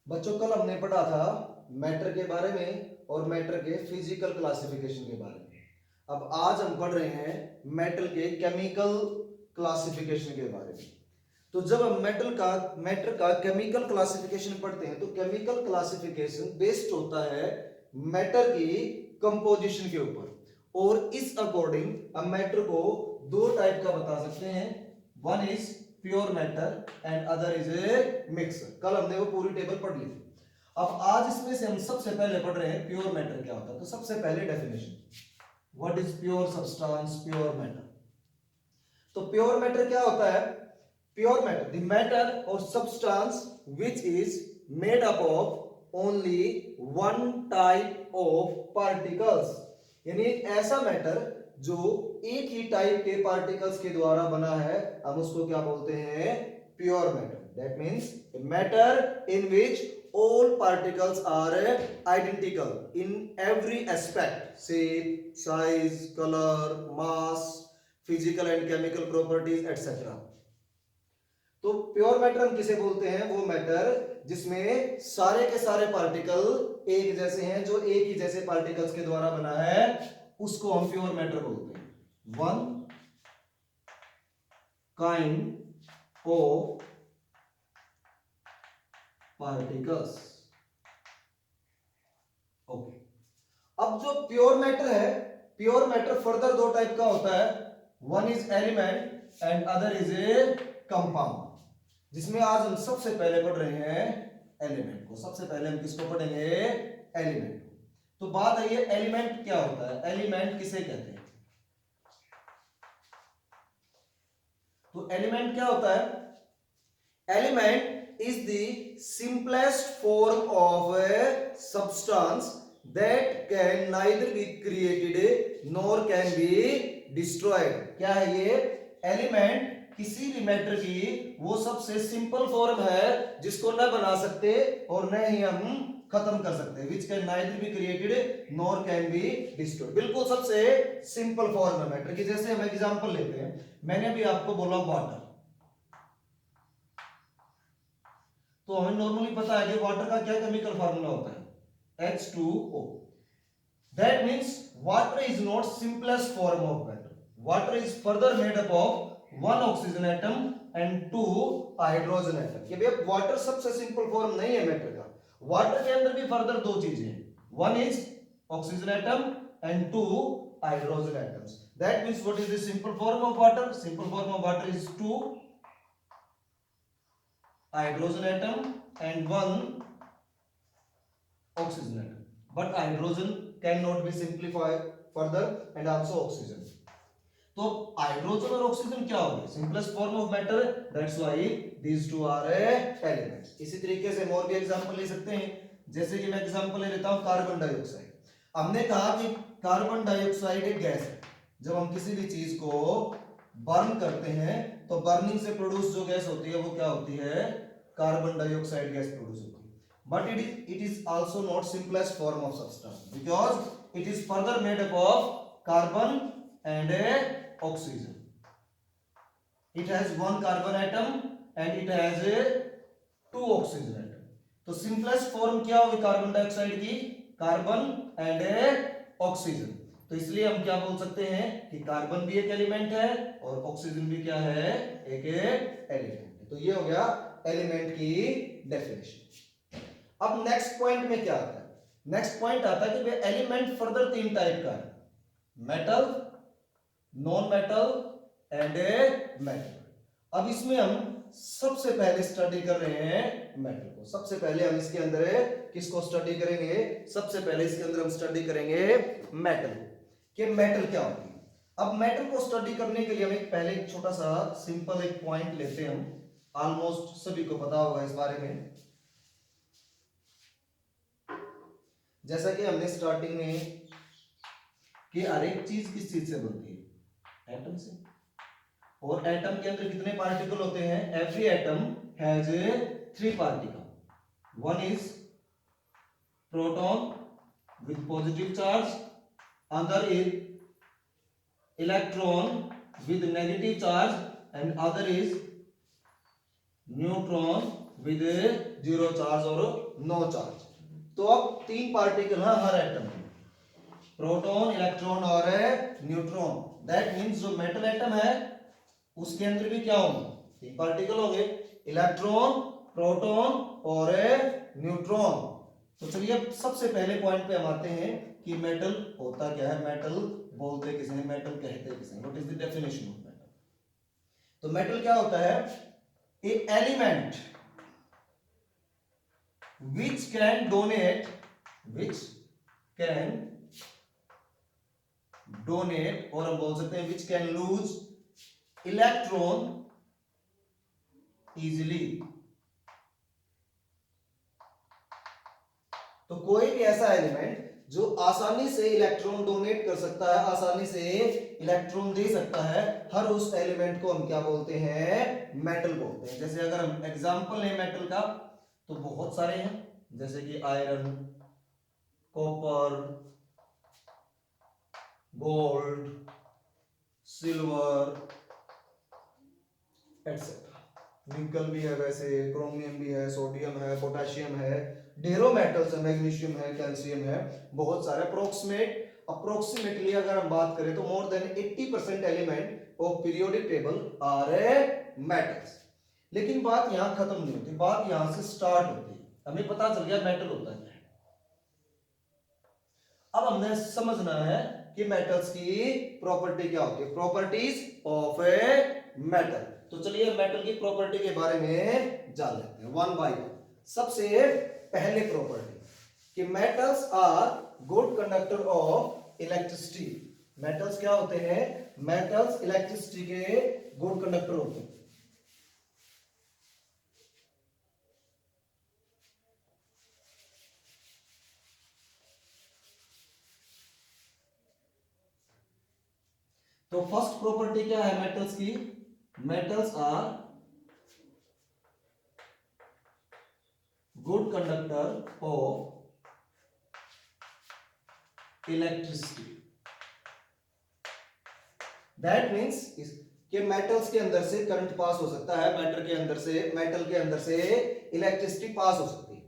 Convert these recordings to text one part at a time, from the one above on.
बच्चों कल हमने पढ़ा था मैटर के बारे में और मैटर के फिजिकल क्लासिफिकेशन के बारे में। अब आज हम पढ़ रहे हैं मेटल के केमिकल क्लासिफिकेशन के बारे में। तो जब हम मैटर का केमिकल क्लासिफिकेशन पढ़ते हैं तो केमिकल क्लासिफिकेशन बेस्ड होता है मैटर की कंपोजिशन के ऊपर, और इस अकॉर्डिंग हम मैटर को दो टाइप का बता सकते हैं। One is pure matter and other is a mixer. कल हमने वो पूरी टेबल पढ़ ली थी। अब आज इसमें से हम सबसे पहले पढ़ रहे हैं प्योर मैटर क्या होता है। तो सबसे पहले definition, what is pure substance, pure matter. तो प्योर मैटर क्या होता है? प्योर मैटर, द मैटर और substance which is made up of only one type of particles, यानी एक ऐसा मैटर जो एक ही टाइप के पार्टिकल्स के द्वारा बना है, हम उसको क्या बोलते हैं? Pure matter. That means matter in which all particles are identical in every aspect, shape, size, color, mass, physical and chemical properties, etc. तो प्योर मैटर हम किसे बोलते हैं? वो मैटर जिसमें सारे के सारे पार्टिकल एक जैसे हैं, जो एक ही जैसे पार्टिकल्स के द्वारा बना है, उसको हम प्योर मैटर बोलते हैं। One kind of particles. Okay, अब जो प्योर मैटर है, प्योर मैटर फर्दर दो टाइप का होता है। One is element and other is a compound, जिसमें आज हम सबसे पहले पढ़ रहे हैं एलिमेंट को। सबसे पहले हम किसको पढ़ेंगे? एलिमेंट को। तो बात है ये एलिमेंट क्या होता है, एलिमेंट किसे कहते हैं? तो एलिमेंट क्या होता है? Element is the simplest form of a substance that can neither be created nor can be destroyed। क्या है ये? एलिमेंट किसी भी मैटर की वो सबसे सिंपल फॉर्म है जिसको न बना सकते और न ही हम खत्म कर सकते। which can neither be created nor can be destroyed। बिल्कुल सबसे सिंपल फॉर्म है मैटर की। जैसे हम एग्जांपल लेते हैं, मैंने अभी आपको बोला वाटर, तो हमें नॉर्मली पता है कि वाटर का क्या केमिकल फार्मूला होता है? H2O। That means water is not simplest form of matter. Water is further made up of one oxygen atom and two hydrogen atom। कि भैया वाटर सबसे सिंपल फॉर्म नहीं है मैटर का। वाटर के अंदर भी फर्दर दो चीजें हैं, one is oxygen atom and two hydrogen atoms. That means what is the simple form of water? Simple form of water is two hydrogen atom and one oxygen atom, but hydrogen cannot be simplified further and also oxygen। तो hydrogen और oxygen क्या हो गए? Simplest form of matter, that's why these two are elements. इसी तरीके से और भी एग्जांपल ले सकते हैं। जैसे कि मैं एग्जांपल ले लेता हूं कार्बन डाइऑक्साइड। हमने कहा कि कार्बन डाइऑक्साइड एक गैस है। जब हम किसी भी चीज को बर्न करते हैं तो बर्निंग से प्रोड्यूस जो गैस होती है वो क्या होती है? कार्बन डाइऑक्साइड गैस प्रोड्यूस होती है। But it is also not simplest form of substance because it is further made up of carbon and a oxygen। It has one carbon atom and it has a two oxygen atom। तो simplest form क्या होगी carbon dioxide की? Carbon and A oxygen. तो इसलिए हम क्या बोल सकते हैं कि कार्बन भी एक एलिमेंट है और ऑक्सीजन भी क्या है? एक एलिमेंट है। तो ये हो गया एलिमेंट की डेफिनेशन। अब नेक्स्ट पॉइंट में क्या आता है? नेक्स्ट पॉइंट आता है कि एलिमेंट फर्दर तीन टाइप का है, metal, non metal and a metal. अब इसमें हम सबसे पहले स्टडी कर रहे हैं मेटल को। सबसे पहले हम इसके अंदर किसको स्टडी करेंगे? सबसे पहले इसके अंदर हम स्टडी करेंगे मेटल कि मेटल क्या होती है। अब मेटल को स्टडी करने के लिए हम एक पहले एक छोटा सा सिंपल एक पॉइंट लेते हैं। हम ऑलमोस्ट सभी को पता होगा इस बारे में। जैसा कि हमने स्टार्टिंग में कि हर एक चीज किस चीज से बनती है? एटम से। और एटम के अंदर कितने पार्टिकल होते हैं? Every atom has three particle. One is proton with positive charge, other is electron with negative charge and other is neutron with zero charge और नो चार्ज। तो अब तीन पार्टिकल है हर एटम में, प्रोटॉन, इलेक्ट्रॉन और neutron. That means जो metal atom है उसके अंदर भी क्या होंगे, तीन पार्टिकल होंगे, इलेक्ट्रॉन, प्रोटॉन और न्यूट्रॉन। तो चलिए अब सबसे पहले पॉइंट पे हम आते हैं कि मेटल होता क्या है, मेटल बोलते किसे हैं, मेटल कहते किसे हैं, what is the definition of metal. तो मेटल क्या होता है, ए एलिमेंट which can donate और हम बोल सकते हैं which can lose electron easily। तो कोई भी ऐसा एलिमेंट जो आसानी से इलेक्ट्रॉन डोनेट कर सकता है, आसानी से इलेक्ट्रॉन दे सकता है, हर उस एलिमेंट को हम क्या बोलते हैं, मेटल बोलते हैं। जैसे अगर हम एग्जांपल लें मेटल का तो बहुत सारे हैं, जैसे कि iron, copper, gold, silver etcetera. निकल भी है, वैसे क्रोमियम भी है, सोडियम है, पोटेशियम है, ढेरों मेटल्स है, मैग्नीशियम है, कैल्शियम है, बहुत सारे। अप्रोक्सीमेटली अगर हम बात करें तो more than 80% element of periodic table are metals. लेकिन बात यहां खत्म नहीं होती, बात यहां से स्टार्ट होती है। हमें पता चल गया मेटल होता है, अब हमने समझना है कि मेटल्स की प्रॉपर्टी क्या होती है, प्रॉपर्टीज ऑफ ए मेटल। तो चलिए मेटल की प्रॉपर्टी के बारे में जान लेते हैं वन बाय वन। सबसे पहले प्रॉपर्टी कि metals are good conductor of electricity. Metals क्या होते हैं, मेटल्स इलेक्ट्रिसिटी के गुड कंडक्टर होते हैं। तो फर्स्ट प्रॉपर्टी क्या है मेटल्स की, metals are good conductor of electricity. That means कि मेटल्स के अंदर से करंट पास हो सकता है, मेटल के अंदर से इलेक्ट्रिसिटी पास हो सकती है।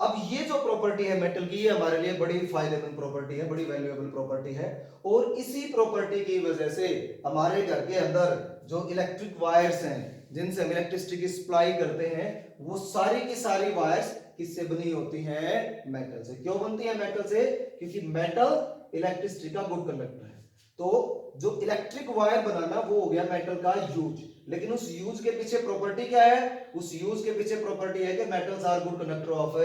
अब ये जो प्रॉपर्टी है मेटल की, ये हमारे लिए बड़ी फायदेमंद प्रॉपर्टी है, बड़ी वैल्यूएबल प्रॉपर्टी है। और इसी प्रॉपर्टी की वजह से हमारे घर के अंदर जो इलेक्ट्रिक वायर्स हैं जिनसे हम इलेक्ट्रिसिटी की सप्लाई करते हैं, वो सारी की सारी वायर्स किससे बनी होती हैं, मेटल से। क्यों बनती है मेटल से, क्योंकि मेटल इलेक्ट्रिसिटी का गुड कंडक्टर है। तो जो इलेक्ट्रिक वायर बनाना वो हो गया मेटल का यूज, लेकिन उस यूज के पीछे प्रॉपर्टी क्या है, उस यूज के पीछे प्रॉपर्टी है कि metals are good conductor of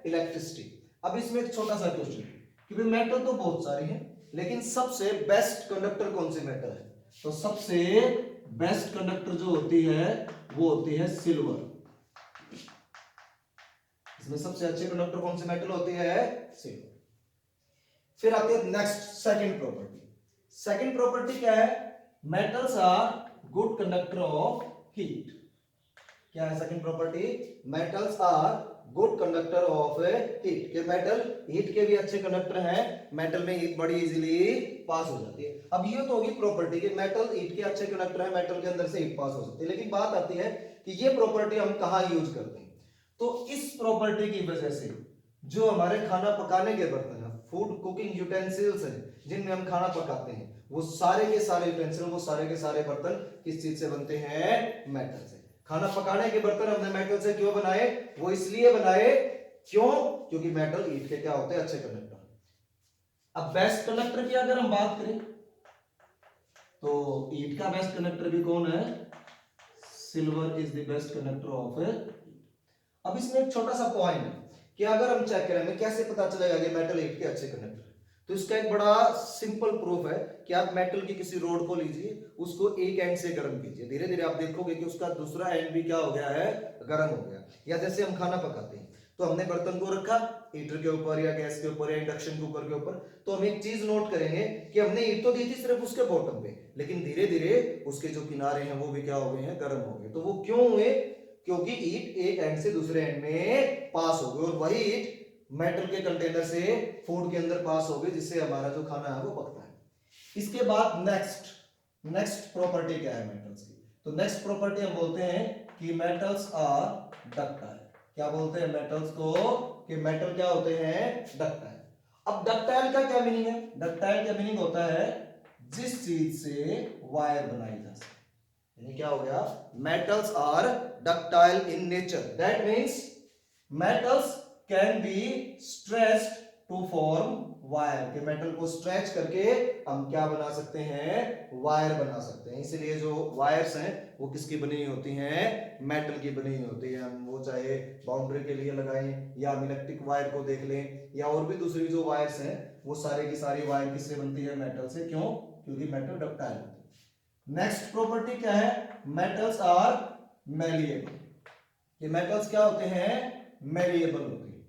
electricity. अब इसमें एक छोटा सा क्वेश्चन कि भाई मेटल तो बहुत सारे हैं, लेकिन सबसे बेस्ट कंडक्टर कौन सी मेटल है। तो सबसे बेस्ट कंडक्टर जो होती है वो होती है सिल्वर। इसमें सबसे अच्छे कंडक्टर कौन सी मेटल होती है, सिल्वर। फिर आती है next second property. Second property क्या है, metals are good conductor of heat. क्या है second property, metals are good conductor of heat. के मेटल हीट के भी अच्छे कंडक्टर हैं, मेटल में हीट बड़ी इजीली पास हो जाती है। अब ये तो होगी प्रॉपर्टी कि मेटल हीट के अच्छे कंडक्टर हैं, मेटल के अंदर से हीट पास हो सकती है। लेकिन बात आती है कि ये प्रॉपर्टी हम कहां यूज करते हैं। तो इस प्रॉपर्टी की वजह से जो हमारे खाना पकाने के बर्तन है, फूड कुकिंग यूटेंसिल्स हैं जिनमें हम खाना पकाते हैं, वो सारे के सारे यूटेंसिल, वो सारे के सारे बर्तन किस चीज से बनते हैं, मेटल से। खाना पकाने के बर्तन हमने मेटल से क्यों बनाए, वो इसलिए बनाए क्यों, क्योंकि मेटल ईट के क्या होते हैं, अच्छे कंडक्टर। अब बेस्ट कंडक्टर की अगर हम बात करें तो ईट का बेस्ट कंडक्टर भी कौन है, silver is the best conductor of. अब इसमें एक छोटा सा पॉइंट है कि अगर हम चेक करें हमें कैसे पता चलेगा कि मेटल ईट के अच्छे कंडक्टर। तो इसका एक बड़ा सिंपल प्रूफ है कि आप मेटल की किसी रोड को लीजिए, उसको एक एंड से गर्म कीजिए, धीरे धीरे आप देखोगे कि उसका दूसरा एंड भी क्या हो गया है, गर्म हो गया। या जैसे हम खाना पकाते हैं तो हमने बर्तन को रखा हीटर के ऊपर या गैस के ऊपर या इंडक्शन कुकर के ऊपर, तो हम एक चीज नोट करेंगे कि हमने ईट तो दी थी सिर्फ उसके बॉटम पे, लेकिन धीरे धीरे उसके जो किनारे हैं वो भी क्या हो गए हैं, गर्म हो गए। तो वो क्यों हुए, क्योंकि ईट एक एंड से दूसरे एंड में पास हो गई और वही ईट मेटल के कंटेनर से फूड के अंदर पास हो गई, जिससे हमारा जो खाना है वो पकता है। इसके बाद नेक्स्ट प्रॉपर्टी क्या है मेटल्स की, तो नेक्स्ट प्रॉपर्टी हम बोलते हैं कि मेटल्स आर डक्टाइल। क्या बोलते हैं मेटल्स को कि मेटल क्या होते हैं, डक्टाइल। अब डक्टाइल का क्या मीनिंग है, डक्टाइल का मीनिंग होता है जिस चीज से वायर बनाई जा सके। यानी क्या हो गया, metals are ductile in nature, that means metals can be stretched to form wire, के मेटल को स्ट्रेच करके हम क्या बना सकते हैं, वायर बना सकते हैं। इसलिए जो वायर्स हैं वो किसकी बनी हुई होती हैं, मेटल की बनी हुई होती है। हम वो चाहे बाउंड्री के लिए लगाएं या हम इलेक्ट्रिक वायर को देख लें या और भी दूसरी जो वायर्स हैं वो सारे की सारी वायर किससे बनती है, मेटल से। क्यों, क्योंकि मेटल डक्टाइल होती है। नेक्स्ट प्रॉपर्टी क्या है, मेटल्स आर मैलिएबल। ये मेटल्स क्या होते हैं, मैलिएबल होते हैं।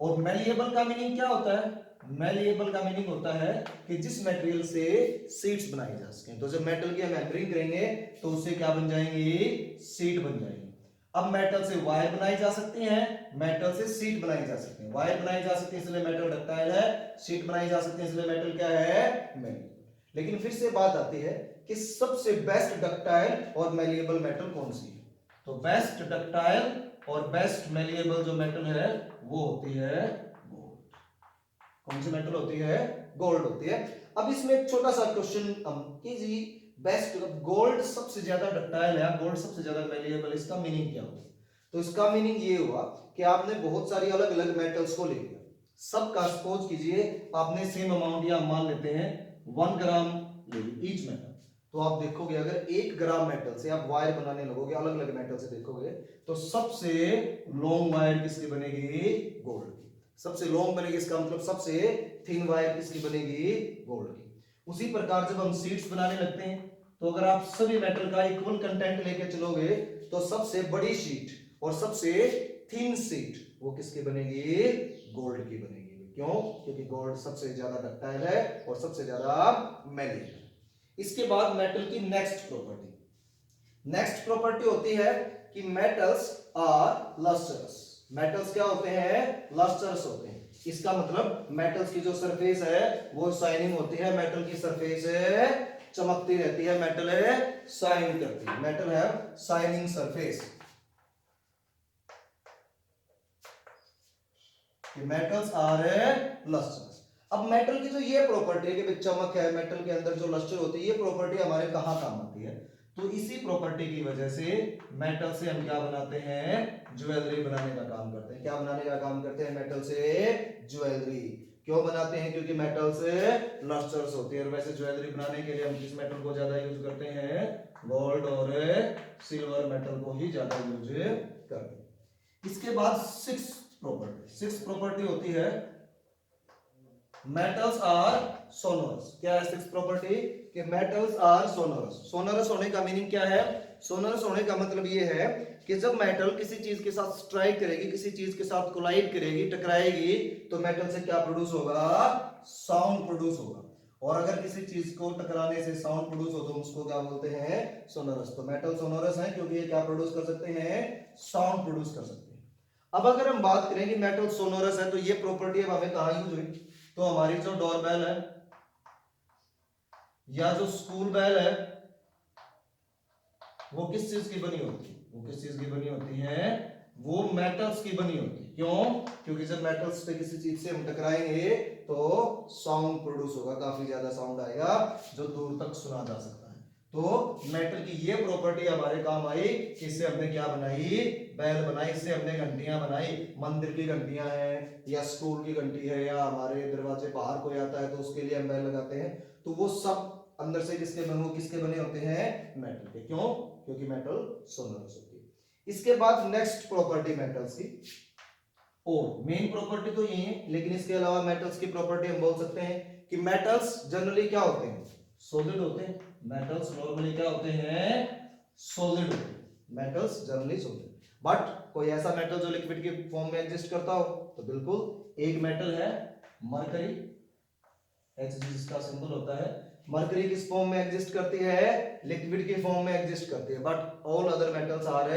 और मैलिएबल का मीनिंग क्या होता है, मैलिएबल का मीनिंग होता है कि जिस मटेरियल से सीट्स बनाई जा सकें। तो जब मेटल की हम हैमरिंग करेंगे तो उससे क्या बन जाएंगी, सीट बन जाएंगी। अब मेटल से वायर बनाई जा सकती है, मेटल से सीट बनाई जा सकती है। वायर बनाई जा सकती है इसलिए मेटल डक्टाइल है, सीट बनाई जा सकती है इसलिए मेटल क्या है, मैलिएबल। लेकिन फिर से बात आती है कि सबसे बेस्ट डक्टाइल और मैलिएबल मेटल कौन सी है। तो बेस्ट डक्टाइल और बेस्ट मैलिएबल जो मेटल है वो होती है गोल्ड। कौन सी मेटल होती है, गोल्ड होती है। अब इसमें एक छोटा सा क्वेश्चन कि जी बेस्ट, गोल्ड सबसे ज्यादा डक्टाइल है, गोल्ड सबसे ज्यादा मैलिएबल, इसका मीनिंग क्या हुआ। तो इसका मीनिंग ये हुआ कि आपने बहुत सारी अलग अलग मेटल्स को ले लिया, सबका सपोज कीजिए आपने सेम अमाउंट या मान लेते हैं 1 ग्राम ले ली ईच मेटल। तो आप देखोगे अगर 1 ग्राम मेटल से आप वायर बनाने लगोगे, अलग अलग मेटल से देखोगे तो सबसे लॉन्ग वायर किसकी बनेगी, गोल्ड की। सबसे लॉन्ग बनेगी, इसका मतलब सबसे थिन वायर किसकी बनेगी, गोल्ड की। उसी प्रकार जब हम सीट्स बनाने लगते हैं तो अगर आप सभी मेटल का इक्वल कंटेंट लेके चलोगे तो सबसे बड़ी शीट और सबसे थिन शीट वो किसकी बनेगी, गोल्ड की बनेगी। क्यों, क्योंकि गोल्ड सबसे ज्यादा डक्टाइल है और सबसे ज्यादा मैलिएबल। इसके बाद मेटल की नेक्स्ट प्रॉपर्टी होती है कि मेटल्स आर लस्टरस। मेटल्स क्या होते हैं, लस्टरस होते हैं। इसका मतलब मेटल्स की जो सरफेस है वो शाइनिंग होती है, मेटल की सरफेस है चमकती रहती है, मेटल है शाइन करती है, मेटल है shining surface. Metals are lustrous. अब मेटल की जो ये प्रॉपर्टी है कि चमक है, मेटल के अंदर जो लस्टर होती है, ये प्रॉपर्टी हमारे कहां काम आती है, तो इसी प्रॉपर्टी की वजह से मेटल से हम क्या बनाते हैं, ज्वेलरी बनाने का काम करते हैं। क्या बनाने का काम करते हैं, मेटल से ज्वेलरी। क्यों बनाते हैं, क्योंकि मेटल से लस्टर्स होती है। और वैसे ज्वेलरी बनाने के लिए हम किस मेटल को ज्यादा यूज करते हैं, गोल्ड और सिल्वर मेटल को ही ज्यादा यूज करते हैं। इसके बाद सिक्स प्रॉपर्टी होती है मेटल्स आर सोनोरस। क्या है सिक्स प्रॉपर्टी, कि मेटल्स आर सोनोरस। सोनोरस होने का मीनिंग क्या है, सोनोरस होने का मतलब ये है कि जब मेटल किसी चीज के साथ स्ट्राइक करेगी, किसी चीज के साथ कोलाइड करेगी, टकराएगी, तो मेटल से क्या प्रोड्यूस होगा, साउंड प्रोड्यूस होगा। और अगर किसी चीज को टकराने से साउंड प्रोड्यूस हो तो उसको क्या बोलते हैं, सोनोरस। तो मेटल सोनोरस है क्योंकि ये क्या प्रोड्यूस कर सकते हैं, साउंड प्रोड्यूस कर सकते हैं। अब अगर हम बात करें कि मेटल सोनोरस है तो ये प्रॉपर्टी अब हमें कहां यूज हुई, तो हमारी जो डोरबेल है या जो स्कूल बेल है वो किस चीज की बनी होती है, वो किस चीज की बनी होती है, वो मेटल्स की बनी होती है। क्यों, क्योंकि जब मेटल्स पे किसी चीज से हम टकराएंगे तो साउंड प्रोड्यूस होगा, काफी ज्यादा साउंड आएगा जो दूर तक सुना जा सकता है। तो मेटल की ये प्रॉपर्टी हमारे काम आई कि इससे हमने क्या बनाई, बैल बनाई, इससे हमने घंटियां बनाई। मंदिर की घंटियां हैं या स्कूल की घंटी है या हमारे दरवाजे बाहर कोई आता है तो उसके लिए हम बैल लगाते हैं। तो वो सब अंदर से किसके बने होते हैं, मेटल के। क्यों, क्योंकि मेटल सोनोरस होती है। इसके बाद नेक्स्ट प्रॉपर्टी मेटल्स की, और मेन प्रॉपर्टी तो यही है, लेकिन इसके अलावा मेटल्स की प्रॉपर्टी हम बोल सकते हैं कि मेटल्स जनरली क्या होते हैं, सॉलिड होते हैं। मेटल्स नॉर्मली क्या होते हैं, सॉलिड होते हैं। मेटल्स जनरली सॉलिड, बट कोई ऐसा मेटल जो लिक्विड के फॉर्म में एग्जिस्ट करता हो, तो बिल्कुल एक मेटल है मरकरी, Hg जिसका सिंबल होता है। मरकरी किस फॉर्म में एग्जिस्ट करती है, लिक्विड के फॉर्म में एग्जिस्ट करती है, but all other metals are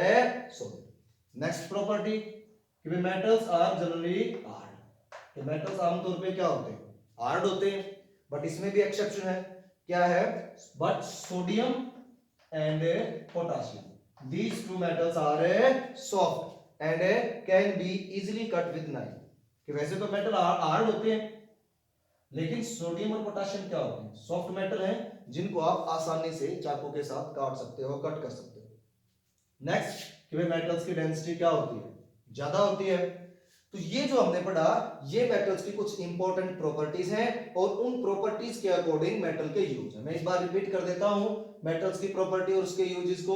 solid. Next property, metals are generally hard. Metals आमतौर पे क्या होते हैं, हार्ड होते हैं, बट इसमें भी एक्सेप्शन है। क्या है, but sodium and potassium, these two metals are soft, and can be easily cut with knife। कि वैसे तो मेटल हार्ड होते हैं, लेकिन सोडियम और पोटेशियम क्या होते हैं, सॉफ्ट मेटल हैं, जिनको आप आसानी से चाकू के साथ काट सकते हो, कट कर सकते हो। नेक्स्ट कि भाई मेटल्स की डेंसिटी क्या होती है, ज्यादा होती है। तो ये जो हमने पढ़ा, ये मेटल्स की कुछ इंपॉर्टेंट प्रॉपर्टीज हैं, और उन प्रॉपर्टीज के अकॉर्डिंग मेटल के यूज है। मैं एक बार रिपीट कर देता हूं मेटल्स की प्रॉपर्टी और उसके यूजेस को,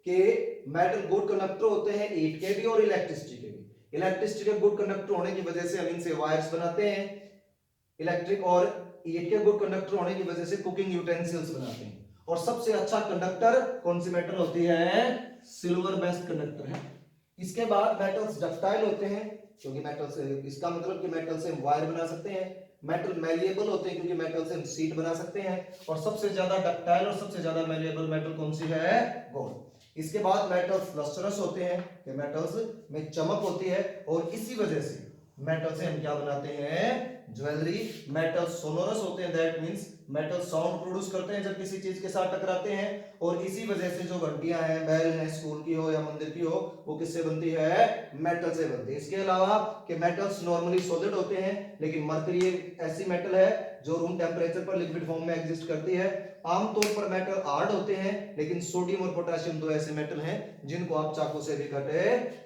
कि मेटल गुड कंडक्टर होते हैं हीट के भी और इलेक्ट्रिसिटी के भी। इलेक्ट्रिसिटी के गुड कंडक्टर होने की वजह से हम इनसे वायर्स बनाते हैं इलेक्ट्रिक, और हीट के गुड कंडक्टर होने की वजह से कुकिंग यूटेंसिल्स बनाते हैं। और सबसे अच्छा कंडक्टर कौन सी मेटल होती है, सिल्वर बेस्ट कंडक्टर है। इसके बाद मेटल्स डक्टाइल होते हैं, क्योंकि मेटल से, इसका मतलब कि मेटल से हम वायर बना सकते हैं। मेटल मैलिएबल होते हैं, क्योंकि मेटल से हम सीट बना सकते हैं। और सबसे ज्यादा डक्टाइल और सबसे ज्यादा मैलिएबल मेटल कौन सी है, गोल्ड। इसके बाद मेटल्स लस्टरस होते हैं, कि मेटल्स में चमक होती है, और इसी वजह से मेटल से हम क्या बनाते हैं, ज्वेलरी। मेटल सोनोरस होते हैं, that means metal sound produce करते हैं जब किसी चीज के साथ टकराते हैं। और इसी वजह से जो घंटियां हैं, बैल हैं, स्कूल की हो या मंदिर की हो, वो किससे बनती है, मेटल से बनती है। इसके अलावा कि मेटल्स नॉर्मली सॉलिड होते हैं, लेकिन मरकरी एक ऐसी मेटल है जो रूम टेम्परेचर पर लिक्विड फॉर्म में एग्जिस्ट करती है। आमतौर पर मेटल हार्ड होते हैं, लेकिन सोडियम और पोटेशियम दो ऐसे मेटल हैं जिनको आप चाकू से भी कट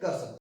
कर सकते हैं।